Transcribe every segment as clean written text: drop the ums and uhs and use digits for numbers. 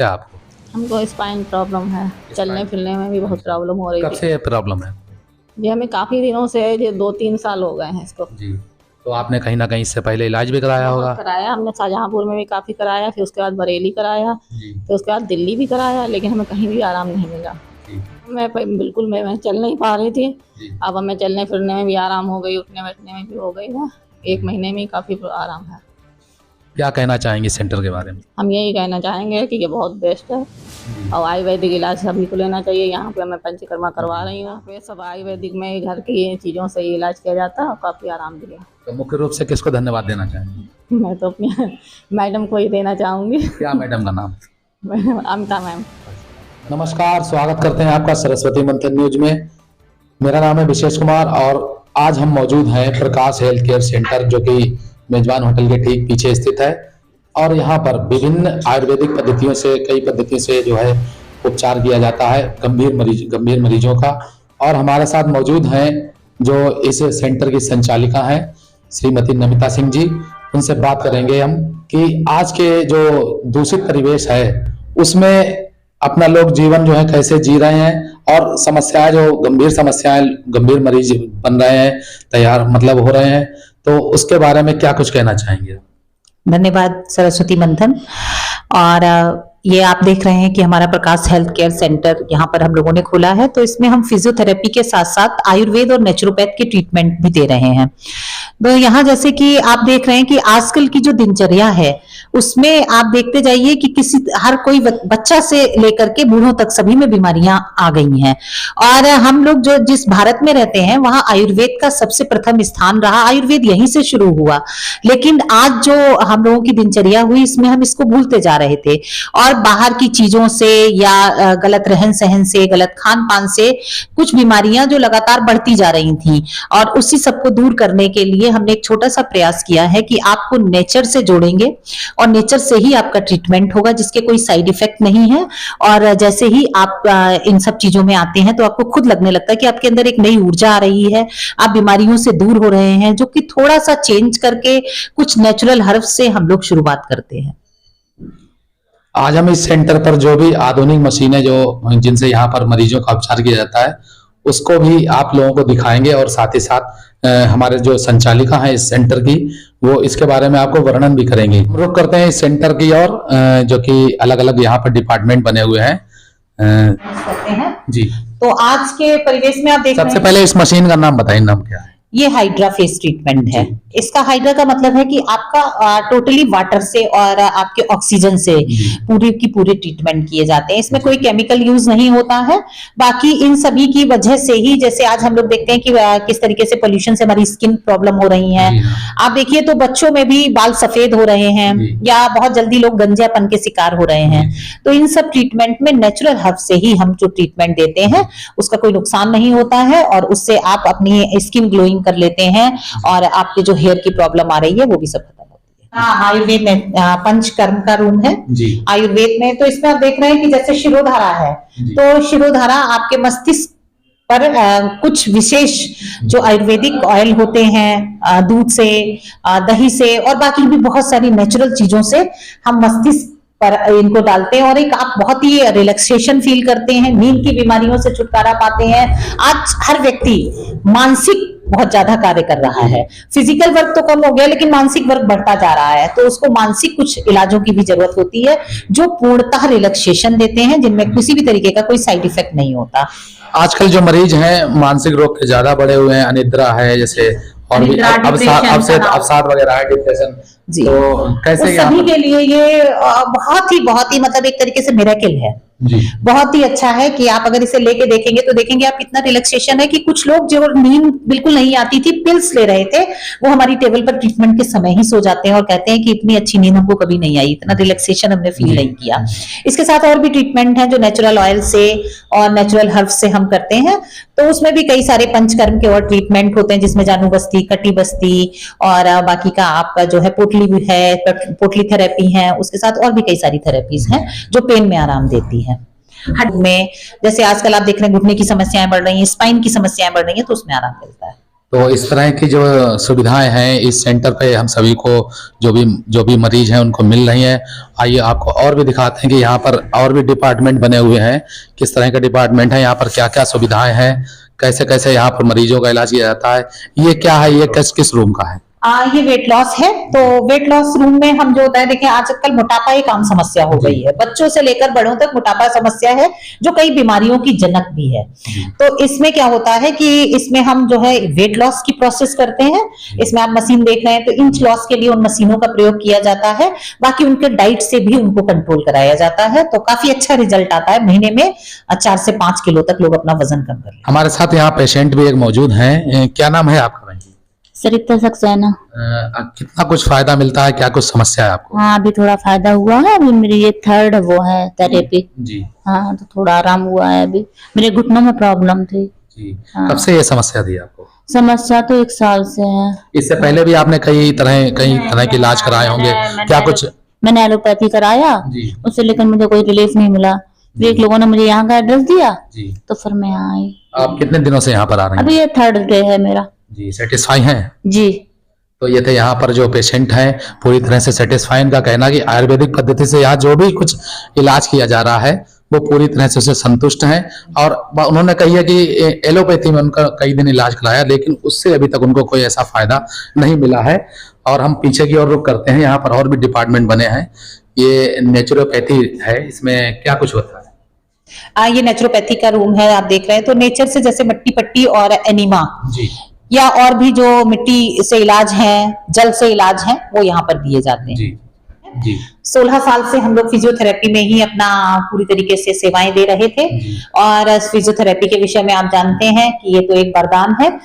क्या आपको? हमको स्पाइन प्रॉब्लम है, चलने फिरने में भी बहुत प्रॉब्लम हो रही कब थी। से प्रॉब्लम है? ये हमें काफ़ी दिनों से, ये 2-3 साल हो गए हैं इसको। जी। तो आपने कहीं न कहीं इससे पहले इलाज भी कराया होगा? बहुत कराया हमने, शाहजहाँपुर में भी काफ़ी कराया, फिर उसके बाद बरेली कराया, जी। फिर उसके बाद दिल्ली भी कराया, लेकिन हमें कहीं भी आराम नहीं मिला। जी। बिल्कुल मैं चल नहीं पा रही थी। जी। अब हमें चलने फिरने में भी आराम हो गई, उठने बैठने में भी हो गई है। 1 महीने में ही काफ़ी आराम है। क्या कहना चाहेंगे सेंटर के बारे में? हम यही कहना चाहेंगे कि ये बहुत बेस्ट है और आयुर्वेदिक इलाज सभी को लेना चाहिए। यहाँ पे मैं पंचकर्मा करवा रही हूँ, पे सब आयुर्वेदिक में घर की चीज़ों से ही इलाज किया जाता है और काफ़ी आराम दिया। तो मुख्य रूप से किसको धन्यवाद देना चाहेंगे? मैं तो अपनी मैडम को ही देना चाहूँगी। क्या मैडम का नाम? अमिता मैम। नमस्कार, स्वागत करते हैं आपका सरस्वती मंथन न्यूज में। मेरा नाम है विशेष कुमार और आज हम मौजूद हैं प्रकाश हेल्थ केयर सेंटर, जो कि मेजबान होटल के ठीक पीछे स्थित है। और यहाँ पर विभिन्न आयुर्वेदिक पद्धतियों से, कई पद्धतियों से जो है उपचार किया जाता है गंभीर मरीजों का। और हमारे साथ मौजूद हैं जो इस सेंटर की संचालिका हैं, श्रीमती नमिता सिंह जी। उनसे बात करेंगे हम कि आज के जो दूषित परिवेश है उसमें अपना लोग जीवन जो है कैसे जी रहे हैं और समस्याएं, जो गंभीर मरीज बन रहे हैं, तैयार मतलब हो रहे हैं, तो उसके बारे में क्या कुछ कहना चाहेंगे? धन्यवाद सरस्वती मंथन। और ये आप देख रहे हैं कि हमारा प्रकाश हेल्थ केयर सेंटर यहाँ पर हम लोगों ने खोला है। तो इसमें हम फिजियोथेरेपी के साथ साथ आयुर्वेद और नेचुरोपैथ के ट्रीटमेंट भी दे रहे हैं। तो यहाँ जैसे कि आप देख रहे हैं कि आजकल की जो दिनचर्या है उसमें आप देखते जाइए कि हर कोई बच्चा से लेकर के बूढ़ों तक सभी में बीमारियां आ गई हैं। और हम लोग जो जिस भारत में रहते हैं वहां आयुर्वेद का सबसे प्रथम स्थान रहा, आयुर्वेद यहीं से शुरू हुआ। लेकिन आज जो हम लोगों की दिनचर्या हुई इसमें हम इसको भूलते जा रहे थे और बाहर की चीजों से या गलत रहन सहन से, गलत खान पान से कुछ बीमारियां जो लगातार बढ़ती जा रही थी। और उसी सबको दूर करने के लिए हमने एक छोटा सा प्रयास किया है कि आपको नेचर से जोड़ेंगे और नेचर से ही आपका ट्रीटमेंट होगा, जिसके कोई साइड इफेक्ट नहीं है। और जैसे ही आप इन सब चीजों में आते हैं तो आपको खुद लगने लगता है कि आपके अंदर एक नई ऊर्जा आ रही है, आप बीमारियों से दूर हो रहे हैं, जो कि थोड़ा सा चेंज करके कुछ नेचुरल हर्ब से हम लोग शुरुआत करते हैं। आज हम इस सेंटर पर जो भी आधुनिक मशीनें जिनसे यहाँ पर मरीजों का उपचार किया जाता है उसको भी आप लोगों को दिखाएंगे और साथ ही साथ हमारे जो संचालिका है इस सेंटर की, वो इसके बारे में आपको वर्णन भी करेंगे। हम रुक करते हैं इस सेंटर की और जो कि अलग अलग यहाँ पर डिपार्टमेंट बने हुए हैं करते हैं जी। तो आज के परिवेश में आप देख सबसे पहले इस मशीन का नाम बताइए, नाम क्या है? ये हाइड्रा फेस ट्रीटमेंट है। इसका हाइड्रा का मतलब है कि आपका टोटली वाटर से और आपके ऑक्सीजन से पूरी की पूरी ट्रीटमेंट किए जाते हैं। इसमें कोई केमिकल यूज नहीं होता है। बाकी इन सभी की वजह से ही, जैसे आज हम लोग देखते हैं कि किस तरीके से पोल्यूशन से हमारी स्किन प्रॉब्लम हो रही है। आप देखिए तो बच्चों में भी बाल सफेद हो रहे हैं या बहुत जल्दी लोग गंजापन के शिकार हो रहे हैं। तो इन सब ट्रीटमेंट में नेचुरल हर्ब से ही हम जो ट्रीटमेंट देते हैं उसका कोई नुकसान नहीं होता है और उससे आप अपनी स्किन ग्लोइंग कर लेते हैं और आपके जो हेयर की प्रॉब्लम आ रही है वो भी सब खत्म होती है। आयुर्वेद में पंचकर्म का रूम है आयुर्वेद में। तो इसमें आप देख रहे हैं कि जैसे शिरोधारा है, तो शिरोधारा आपके मस्तिष्क पर कुछ विशेष जो आयुर्वेदिक ऑयल होते हैं, दूध से, दही से और बाकी भी बहुत सारी नेचुरल चीजों से हम मस्तिष्क पर इनको डालते हैं और एक आप बहुत ही रिलैक्सेशन फील करते हैं, नींद की बीमारियों से छुटकारा पाते हैं। आज हर व्यक्ति मानसिक बहुत ज्यादा कार्य कर रहा है, फिजिकल वर्क तो कम हो गया लेकिन मानसिक वर्क बढ़ता जा रहा है। तो उसको मानसिक कुछ इलाजों की भी जरूरत होती है जो पूर्णतः रिलैक्सेशन देते हैं, जिनमें किसी भी तरीके का कोई साइड इफेक्ट नहीं होता। आजकल जो मरीज हैं मानसिक रोग के ज्यादा बढ़े हुए हैं, अनिद्रा है जैसे, और भी अवसाद वगैरह है, डिप्रेशन जी। तो कैसे सभी के लिए ये बहुत ही मतलब एक तरीके से मिरेकल है जी। बहुत ही अच्छा है कि आप अगर इसे लेके देखेंगे तो देखेंगे आप इतना रिलैक्सेशन है कि कुछ लोग जो नींद बिल्कुल नहीं आती थी, पिल्स ले रहे थे, वो हमारी टेबल पर ट्रीटमेंट के समय ही सो जाते हैं और कहते हैं कि इतनी अच्छी नींद हमको कभी नहीं आई, इतना रिलैक्सेशन हमने फील नहीं किया। इसके साथ और भी ट्रीटमेंट है जो नेचुरल ऑयल से और नेचुरल हर्ब से हम करते हैं। तो उसमें भी कई सारे पंचकर्म के और ट्रीटमेंट होते हैं, जिसमें जानू बस्ती, कटी बस्ती और बाकी का आपका जो है पोटली भी है, पोटली थेरेपी है। उसके साथ और भी कई सारी थेरेपीज हैं जो पेन में आराम देती है। हड्डी में जैसे आजकल आप देख रहे हैं घुटने की समस्याएं बढ़ रही हैं, स्पाइन की समस्याएं बढ़ रही हैं, तो उसमें आराम मिलता है। तो इस तरह की जो सुविधाएं हैं इस सेंटर पे हम सभी को जो भी मरीज हैं उनको मिल रही हैं। आइए आपको और भी दिखाते हैं कि यहाँ पर और भी डिपार्टमेंट बने हुए हैं, किस तरह का डिपार्टमेंट है, यहाँ पर क्या क्या सुविधाएं हैं, कैसे कैसे यहाँ पर मरीजों का इलाज किया जाता है। ये क्या है, ये किस रूम का है? ये वेट लॉस है। तो वेट लॉस रूम में हम जो होता है, देखिए आजकल मोटापा एक आम समस्या हो गई है, बच्चों से लेकर बड़ों तक मोटापा समस्या है जो कई बीमारियों की जनक भी है। तो इसमें क्या होता है कि इसमें हम जो है वेट लॉस की प्रोसेस करते हैं। इसमें आप मशीन देख रहे हैं तो इंच लॉस के लिए उन मशीनों का प्रयोग किया जाता है, बाकी उनके डाइट से भी उनको कंट्रोल कराया जाता है। तो काफी अच्छा रिजल्ट आता है, महीने में 4 से 5 किलो तक लोग अपना वजन कम कर लेते हैं। हमारे साथ यहाँ पेशेंट भी एक मौजूद हैं। क्या नाम है आपका? सरिता सक्सेना। कितना कुछ फायदा मिलता है, क्या कुछ समस्या है आपको? हाँ, अभी थोड़ा फायदा हुआ है। अभी मेरी ये 3rd वो है थेरेपी जी। हाँ, तो थोड़ा आराम हुआ है। अभी मेरे घुटनों में प्रॉब्लम थी जी। हाँ। कब से ये समस्या थी आपको? समस्या तो 1 साल से है। इससे पहले भी आपने कई तरह के इलाज कराए होंगे, क्या कुछ? मैंने एलोपैथी कराया जी। उससे, लेकिन मुझे कोई रिलीफ नहीं मिला। फिर एक लोगों ने मुझे यहाँ का एड्रेस दिया जी। तो फिर मैं यहाँ आई। आप कितने दिनों से यहाँ पर आ रहे हैं? अभी ये 3rd डे है मेरा जी। सेटिस्फाई हैं जी। तो ये थे यहाँ पर जो पेशेंट हैं पूरी तरह से सेटिस्फाई। इनका कहना कि आयुर्वेदिक पद्धति से यहाँ जो भी कुछ इलाज किया जा रहा है वो पूरी तरह से उससे संतुष्ट हैं। और उन्होंने कही है कि एलोपैथी में उनका कई दिन इलाज कराया लेकिन उससे अभी तक उनको कोई ऐसा फायदा नहीं मिला है। और हम पीछे की ओर रुख करते हैं, यहाँ पर और भी डिपार्टमेंट बने हैं। ये नेचुरोपैथी है, इसमें क्या कुछ होता है? ये नेचुरोपैथी का रूम है, आप देख रहे हैं। तो नेचर से जैसे मट्टी पट्टी और एनिमा जी, या और भी जो मिट्टी से इलाज हैं, जल से इलाज हैं, वो यहाँ पर दिए जाते हैं। जी जी। 16 साल से हम लोग फिजियोथेरेपी में ही अपना पूरी तरीके से सेवाएं दे रहे थे। और फिजियोथेरेपी के विषय में आप जानते हैं कि ये तो एक वरदान है।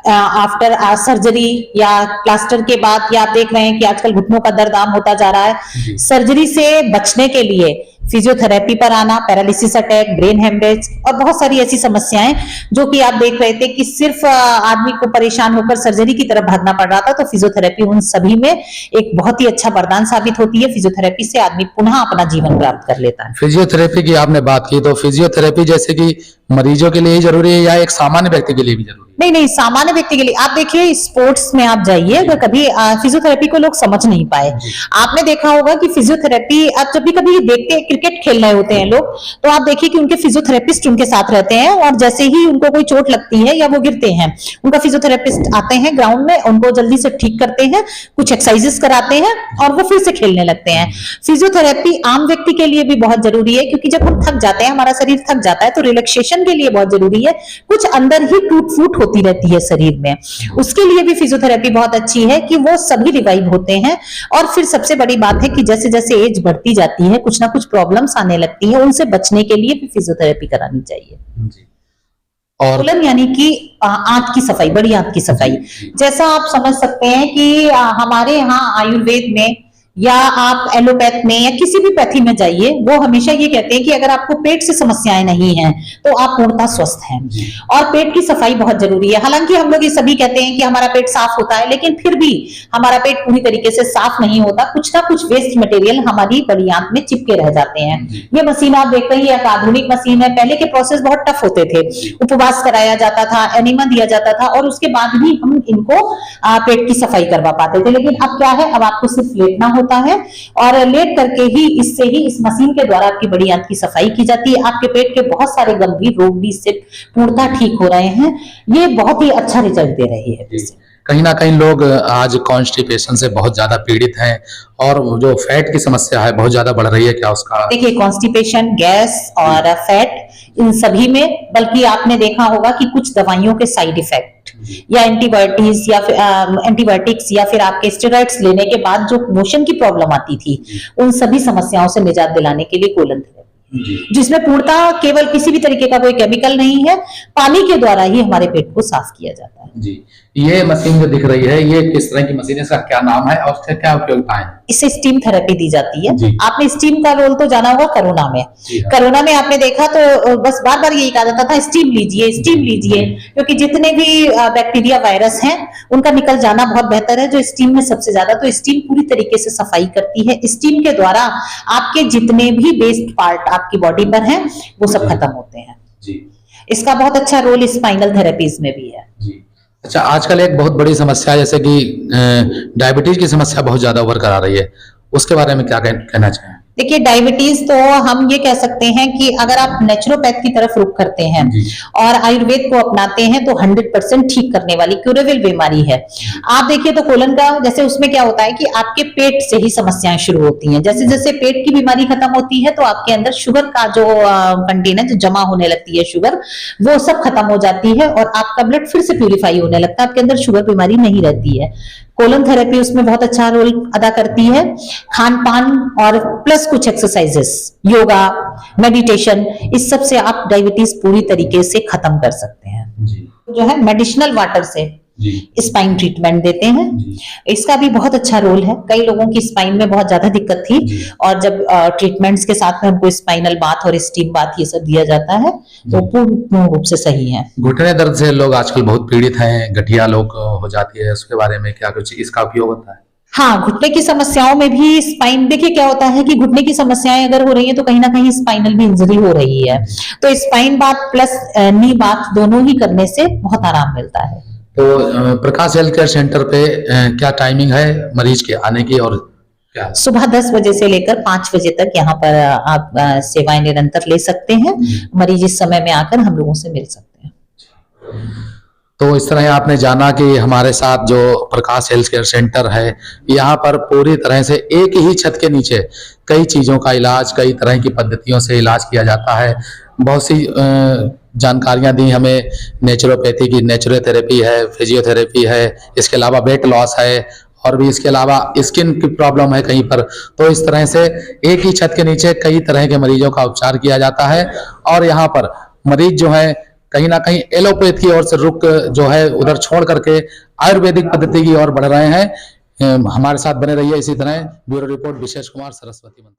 आफ्टर सर्जरी या प्लास्टर के बाद, या आप देख रहे हैं कि आजकल घुटनों का दर्द आम होता जा रहा है। सर्जरी से बचने के लिए फिजियोथेरेपी पर आना, पैरालिसिस अटैक, ब्रेन हेमरेज और बहुत सारी ऐसी समस्याएं जो कि आप देख रहे थे कि सिर्फ आदमी को परेशान होकर सर्जरी की तरफ भागना पड़ रहा था, तो फिजियोथेरेपी उन सभी में एक बहुत ही अच्छा वरदान साबित होती है। फिजियोथेरेपी से आदमी पुनः अपना जीवन प्राप्त कर लेता है। फिजियोथेरेपी की आपने बात की, तो फिजियोथेरेपी जैसे कि मरीजों के लिए ही जरूरी है या एक सामान्य व्यक्ति के लिए भी जरूरी है? नहीं, सामान्य व्यक्ति के लिए। आप देखिए स्पोर्ट्स में आप जाइए, अगर कभी फिजियोथेरेपी को लोग समझ नहीं पाए, आपने देखा होगा कि फिजियोथेरेपी, आप जब भी कभी देखते हैं क्रिकेट खेल रहे होते हैं लोग, तो आप देखिए कि उनके फिजियोथेरेपिस्ट उनके साथ रहते हैं और जैसे ही उनको कोई चोट लगती है या वो गिरते हैं, उनका फिजियोथेरेपिस्ट आते हैं ग्राउंड में, उनको जल्दी से ठीक करते हैं, कुछ एक्सरसाइजेस कराते हैं और वो फिर से खेलने लगते हैं। फिजियोथेरेपी आम व्यक्ति के लिए भी बहुत जरूरी है, क्योंकि जब हम थक जाते हैं, हमारा शरीर थक जाता है, तो रिलैक्सेशन के लिए बहुत जरूरी है। कुछ अंदर ही टूट फूट होती रहती है शरीर में, उसके लिए भी फिजियोथेरेपी बहुत अच्छी है कि वो सभी रिवाइव होते हैं। और फिर सबसे बड़ी बात है कि जैसे जैसे एज बढ़ती जाती है, कुछ ना कुछ प्रॉब्लम्स आने लगती है, उनसे बचने के लिए भी फिजियोथेरेपी करानी चाहिए। जी। और यानी कि आंत की सफाई, बड़ी आंत की सफाई, जैसा आप समझ सकते हैं कि हमारे यहाँ आयुर्वेद में या आप एलोपैथ में या किसी भी पैथी में जाइए, वो हमेशा ये कहते हैं कि अगर आपको पेट से समस्याएं नहीं हैं तो आप पूर्णतः स्वस्थ हैं। और पेट की सफाई बहुत जरूरी है। हालांकि हम लोग ये सभी कहते हैं कि हमारा पेट साफ होता है, लेकिन फिर भी हमारा पेट पूरी तरीके से साफ नहीं होता। कुछ ना कुछ वेस्ट मटेरियल हमारी बड़ी आंत में चिपके रह जाते हैं। ये मशीन आप देख रहे हैं, एक आधुनिक मशीन है। पहले के प्रोसेस बहुत टफ होते थे, उपवास कराया जाता था, एनिमा दिया जाता था और उसके बाद भी हम इनको पेट की सफाई करवा पाते थे। लेकिन अब क्या है, अब आपको सिर्फ लेटना होता है और लेट करके ही इससे ही इस मशीन के द्वारा आपकी बड़ी आंत की सफाई की जाती है। आपके पेट के बहुत सारे गंभीर रोग भी इससे पूर्णतः ठीक हो रहे हैं। ये बहुत ही अच्छा रिजल्ट दे रही है। कहीं ना कहीं लोग आज कॉन्स्टिपेशन से बहुत ज्यादा पीड़ित हैं और जो फैट की समस्या है बहुत ज्यादा बढ़ रही है, क्या उसका? देखिए, कॉन्स्टिपेशन, गैस और फैट, इन सभी में, बल्कि आपने देखा होगा कि कुछ दवाइयों के साइड इफेक्ट या एंटीबायोटिक्स या फिर आपके स्टेरॉइड्स लेने के बाद जो मोशन की प्रॉब्लम आती थी, उन सभी समस्याओं से निजात दिलाने के लिए कोलन थेरेपी, जिसमें पूर्णतः केवल किसी भी तरीके का कोई केमिकल नहीं है, पानी के द्वारा ही हमारे पेट को साफ किया जाता है। जी। ये मशीन जो दिख रही है, ये किस तरह की मशीन है, इसका क्या नाम है और इसका क्या उपयोगिता है? इससे स्टीम थेरेपी दी जाती है। जी। आपने स्टीम का रोल तो जाना होगा कोरोना में। हाँ। कोरोना में आपने देखा तो बस बार बार यही कहा जाता था, स्टीम लीजिए, स्टीम लीजिए, क्योंकि जितने भी बैक्टीरिया, वायरस हैं, उनका निकल जाना बहुत बेहतर है। जो स्टीम में सबसे ज्यादा, तो स्टीम पूरी तरीके से सफाई करती है। स्टीम के द्वारा आपके जितने भी वेस्ट पार्ट आपकी बॉडी पर हैं, वो सब खत्म होते हैं। जी। इसका बहुत अच्छा रोल स्पाइनल थेरेपीज में भी है। जी। अच्छा, आजकल एक बहुत बड़ी समस्या है, जैसे कि डायबिटीज की समस्या बहुत ज्यादा उभर कर आ रही है, उसके बारे में क्या कहना चाहें? देखिए, डायबिटीज तो हम ये कह सकते हैं कि अगर आप नेचुरोपैथ की तरफ रुख करते हैं जी। और आयुर्वेद को अपनाते हैं तो 100% ठीक करने वाली क्यूरेबल बीमारी है। आप देखिए तो कोलन का, जैसे उसमें क्या होता है कि आपके पेट से ही समस्याएं शुरू होती हैं। जैसे जैसे पेट की बीमारी खत्म होती है तो आपके अंदर शुगर का जो कंटेनर जो जमा होने लगती है, शुगर वो सब खत्म हो जाती है और आपका ब्लड फिर से प्यूरिफाई होने लगता है, आपके अंदर शुगर बीमारी नहीं रहती है। कोलन थेरेपी उसमें बहुत अच्छा रोल अदा करती है। खान पान और प्लस कुछ एक्सरसाइजेस, योगा, मेडिटेशन, इस सब से आप डायबिटीज पूरी तरीके से खत्म कर सकते हैं। जी। जो है मेडिसिनल वाटर से जी। स्पाइन ट्रीटमेंट देते हैं। जी। इसका भी बहुत अच्छा रोल है। कई लोगों की स्पाइन में बहुत ज्यादा दिक्कत थी जी। और जब ट्रीटमेंट्स के साथ में हमको स्पाइनल बाथ और स्टीम बाथ ये सब दिया जाता है तो पूर्ण रूप से सही है। घुटने दर्द से लोग आजकल बहुत पीड़ित हैं, गठिया लोग हो जाती है, उसके बारे में क्या कुछ इसका उपयोग होता है? हाँ, घुटने की समस्याओं में भी स्पाइन, देखिए क्या होता है कि घुटने की समस्याएं अगर हो रही है तो कहीं ना कहीं स्पाइनल भी इंजरी हो रही है, तो स्पाइन बाथ प्लस नी बाथ दोनों ही करने से बहुत आराम मिलता है। तो प्रकाश हेल्थ केयर सेंटर पे क्या टाइमिंग है मरीज के आने की, और क्या? सुबह 10 बजे से लेकर 5 बजे तक यहाँ पर आप सेवाएं निरंतर ले सकते हैं। मरीज इस समय में आकर हम लोगों से मिल सकते हैं। तो इस तरह आपने जाना कि हमारे साथ जो प्रकाश हेल्थ केयर सेंटर है, यहाँ पर पूरी तरह से एक ही छत के नीचे कई चीज़ों का इलाज, कई तरह की पद्धतियों से इलाज किया जाता है। बहुत सी जानकारियाँ दी हमें, नेचुरोपैथी की, नेचुरोथेरेपी है, फिजियोथेरेपी है, इसके अलावा वेट लॉस है, और भी इसके अलावा स्किन की प्रॉब्लम है कहीं पर। तो इस तरह से एक ही छत के नीचे कई तरह के मरीजों का उपचार किया जाता है, और यहाँ पर मरीज जो है कहीं ना कहीं एलोपैथ की ओर से रुख जो है उधर छोड़ करके आयुर्वेदिक पद्धति की ओर बढ़ रहे हैं। हमारे साथ बने रहिए इसी तरह। ब्यूरो रिपोर्ट विशेष कुमार, सरस्वती मंथन।